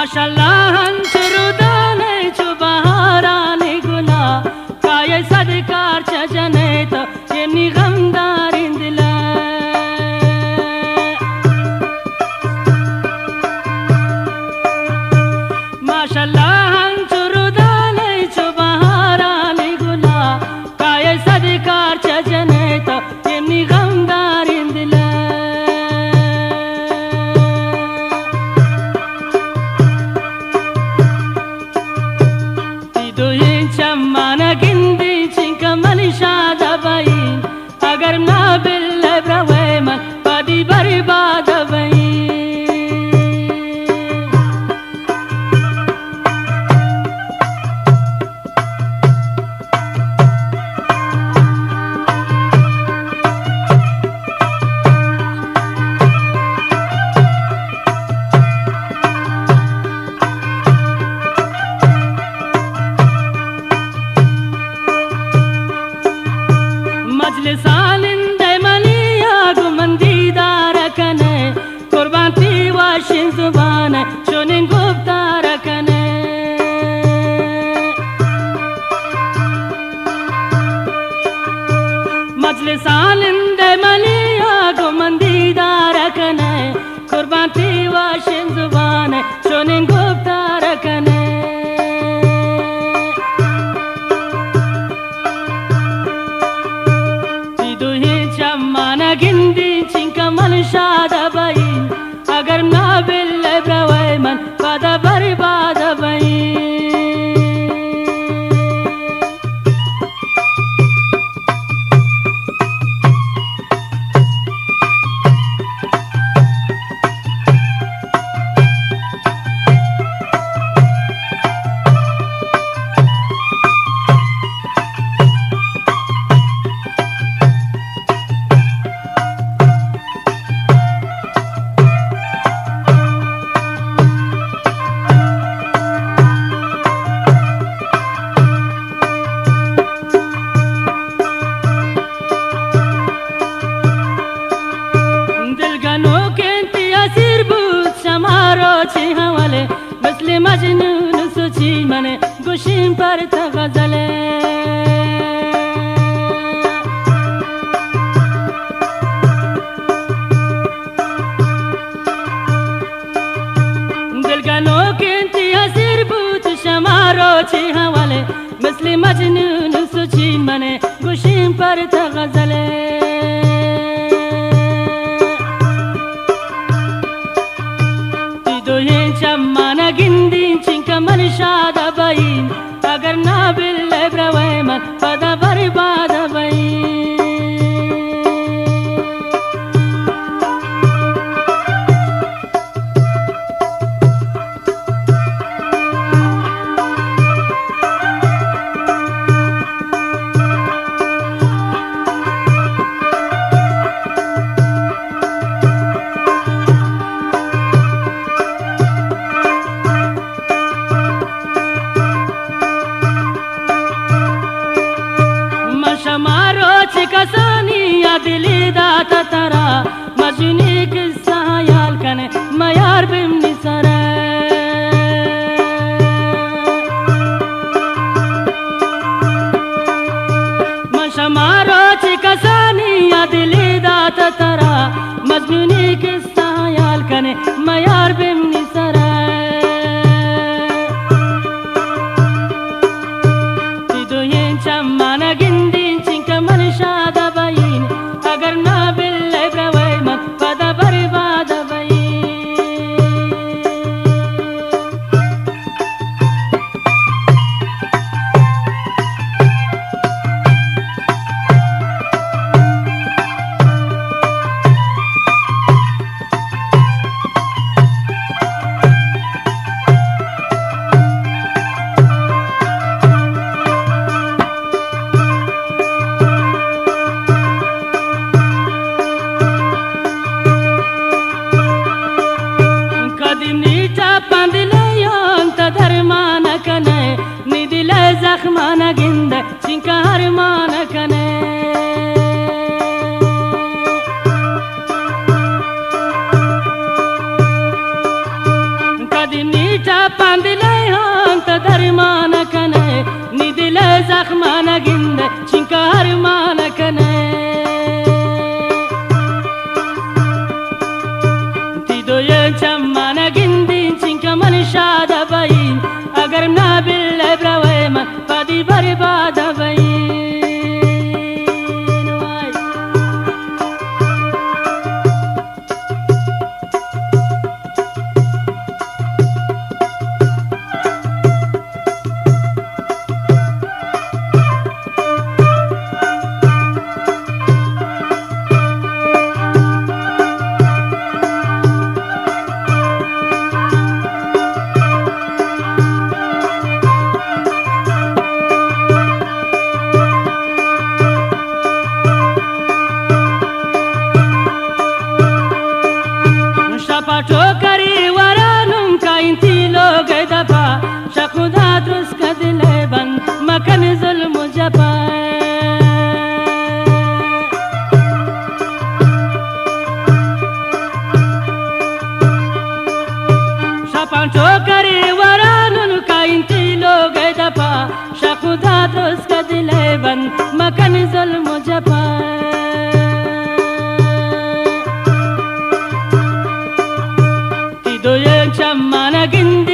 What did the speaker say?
माशाल्लाह हंसरुदाने चुबहाराने गुला काय सदकार चजने तो येमनी गमदार इंदिला माशाल्लाह हंसरुदाने चुबहाराने गुला काय सदकार चजने तो येमनी गमदार इंदिला mana gindi cinka malishada bayin agar na bille braweman padi barbada bayin मजलिसालिंदे मलिया गुमंदीदार कने कुर्बान थी वाशिन जुबान चुनिन गुप्तार कने मजलिसालिंदे मलिया गुमंदीदार कने कुर्बान थी वाशिन जुबान चुनिन गुप्तार कने mana gindi cinka malishada bayin agar na bille braweman pada barbada bayin हवाले बसले मजनून सोची मने गुशिम पर गजले दिल गनो के हसीर बूत शमारो छी हवाले बसले मजनून सोची मने गुशिम पर गजले mana gindi cinka malishada bayin agar na bille braweman pada barbada bayin kasani adili data tara majni kissa hayal kane mayar bimni sara mashamaro kasani adili data tara majni kissa hayal kane mayar bimni sara tidoyen chamana gindi malishada bayin agar na bille braweman pada barbada bayin zakhmana ginde cinka harmana kane kadimni ta cinka harmana kane tido ye chamana gindin cinka man shada bayin agar nabil ibrahim fadi barbada bayin Chokari waranum kainti log dapa shakuda drus kadle ban makan zulm japa shapan chokari waranum kainti log dapa shakuda drus kadle ban makan zulm japa do ye chamana gindi